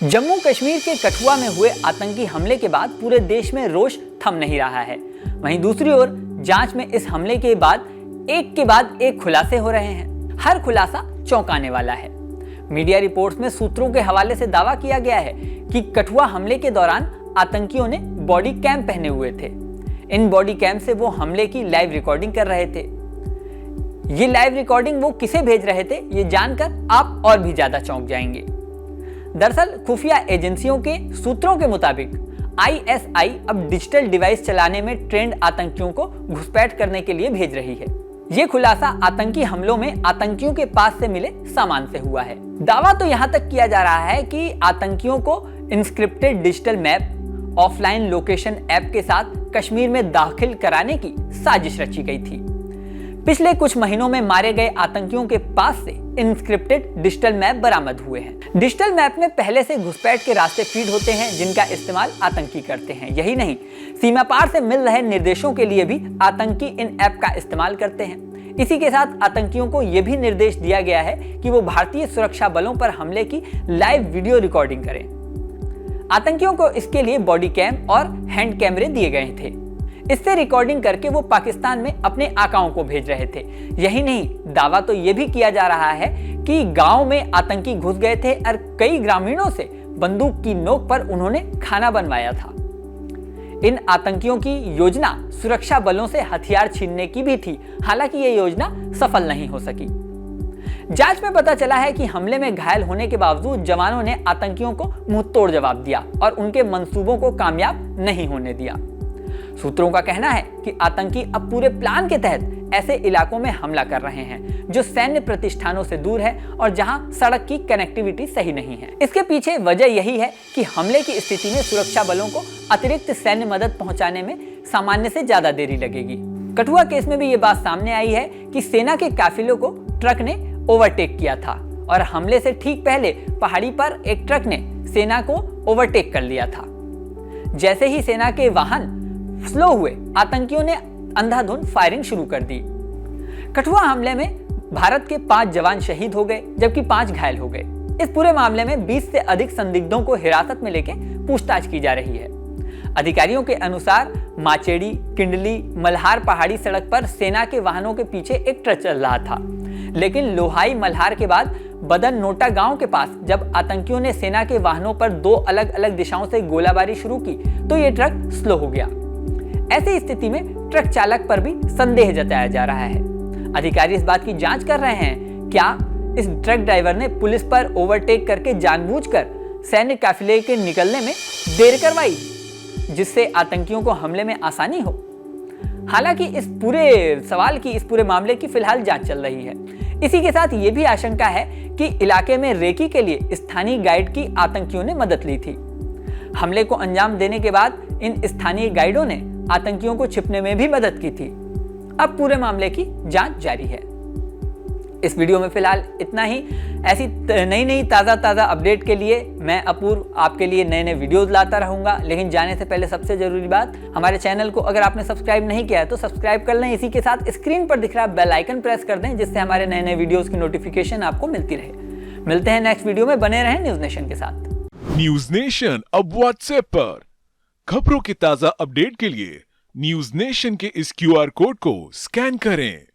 जम्मू कश्मीर के कठुआ में हुए आतंकी हमले के बाद पूरे देश में रोष थम नहीं रहा है। वहीं दूसरी ओर जांच में इस हमले के बाद एक खुलासे हो रहे हैं। हर खुलासा चौंकाने वाला है। मीडिया रिपोर्ट्स में सूत्रों के हवाले से दावा किया गया है कि कठुआ हमले के दौरान आतंकियों ने बॉडी कैम पहने हुए थे। इन बॉडी कैम से वो हमले की लाइव रिकॉर्डिंग कर रहे थे। ये लाइव रिकॉर्डिंग वो किसे भेज रहे थे, ये जानकर आप और भी ज्यादा चौंक जाएंगे। दरअसल खुफिया एजेंसियों के सूत्रों के मुताबिक आईएसआई अब डिजिटल डिवाइस चलाने में ट्रेंड आतंकियों को घुसपैठ करने के लिए भेज रही है। ये खुलासा आतंकी हमलों में आतंकियों के पास से मिले सामान से हुआ है। दावा तो यहां तक किया जा रहा है कि आतंकियों को encrypted digital map offline location app के साथ कश्मीर में दाखिल कराने की साजिश रची गई थी। पिछले कुछ महीनों में मारे गए आतंकियों के पास से इंस्क्रिप्टेड डिजिटल मैप बरामद हुए हैं। डिजिटल मैप में पहले से घुसपैठ के रास्ते फीड होते हैं जिनका इस्तेमाल आतंकी करते हैं। यही नहीं, सीमा पार से मिल रहे निर्देशों के लिए भी आतंकी इन ऐप का इस्तेमाल करते हैं। इसी के साथ आतंकियों को यह भी निर्देश दिया गया है कि वो भारतीय सुरक्षा बलों पर हमले की लाइव वीडियो रिकॉर्डिंग करें। आतंकियों को इसके लिए बॉडी कैम और हैंड कैमरे दिए गए थे। इससे रिकॉर्डिंग करके वो पाकिस्तान में अपने आकाओं को भेज रहे थे। यही नहीं, दावा तो ये भी किया जा रहा है कि गांव में आतंकी घुस गए थे और कई ग्रामीणों से बंदूक की नोक पर उन्होंने खाना बनवाया था। इन आतंकियों की योजना सुरक्षा बलों से हथियार छीनने की भी थी। हालांकि ये योजना सफल नहीं हो सकी। जांच में पता चला है कि हमले में घायल होने के बावजूद जवानों ने आतंकियों को मुंहतोड़ जवाब दिया और उनके मंसूबों को कामयाब नहीं होने दिया। सूत्रों का कहना है कि आतंकी अब पूरे प्लान के तहत ऐसे इलाकों में हमला कर रहे हैं जो सैन्य प्रतिष्ठानों से दूर है और जहां सड़क की कनेक्टिविटी सही नहीं है। इसके पीछे वजह यही है कि हमले की स्थिति में सुरक्षा बलों को अतिरिक्त सैन्य मदद पहुंचाने में सामान्य से ज्यादा देरी लगेगी। कठुआ केस में भी ये बात सामने आई है कि सेना के काफिलों को ट्रक ने ओवरटेक किया था और हमले से ठीक पहले पहाड़ी पर एक ट्रक ने सेना को ओवरटेक कर लिया था। जैसे ही सेना के वाहन स्लो हुए, आतंकियों ने अंधाधुंध फायरिंग शुरू कर दी। कठुआ हमले में भारत के 5 जवान शहीद हो गए जबकि 5 घायल हो गए। इस पूरे मामले में 20 से अधिक संदिग्धों को हिरासत में लेकर पूछताछ की जा रही है। अधिकारियों के अनुसार माचेड़ी, किंडली, मल्हार पहाड़ी सड़क पर सेना के वाहनों के पीछे एक ट्रक चल रहा था, लेकिन लोहाई मल्हार के बाद बदन नोटा गांव के पास जब आतंकियों ने सेना के वाहनों पर 2 अलग अलग दिशाओं से गोलाबारी शुरू की तो ये ट्रक स्लो हो गया। ऐसी स्थिति में ट्रक चालक पर भी संदेह जताया जा रहा है। अधिकारी इस बात की जांच कर रहे हैं, क्या इस ट्रक ड्राइवर ने पुलिस पर ओवरटेक करके जानबूझकर सैन्य काफिले के निकलने में देर करवाई जिससे आतंकियों को हमले में आसानी हो। हालांकि इस पूरे मामले की फिलहाल जांच चल रही है। इसी के साथ ये भी आशंका है कि इलाके में रेकी के लिए स्थानीय गाइड की आतंकियों ने मदद ली थी। हमले को अंजाम देने के बाद इन स्थानीय गाइडों ने आतंकियों को छिपने में भी मदद की थी। अब पूरे मामले की जांच जारी है। इस वीडियो में फिलहाल इतना ही। ऐसी नई ताज़ा अपडेट के लिए मैं अपूर्व आपके लिए नए वीडियोस लाता रहूंगा। लेकिन जाने से पहले सबसे जरूरी बात, हमारे चैनल को अगर आपने सब्सक्राइब नहीं किया है तो सब्सक्राइब कर लें। इसी के साथ स्क्रीन पर दिख रहा बेल आइकन प्रेस कर दें जिससे हमारे नए वीडियोस की नोटिफिकेशन आपको मिलती रहे। मिलते हैं नेक्स्ट वीडियो में। बने रहें न्यूज नेशन के साथ। न्यूज नेशन अब व्हाट्सएप पर खबरों की ताजा अपडेट के लिए न्यूज नेशन के इस QR कोड को स्कैन करें।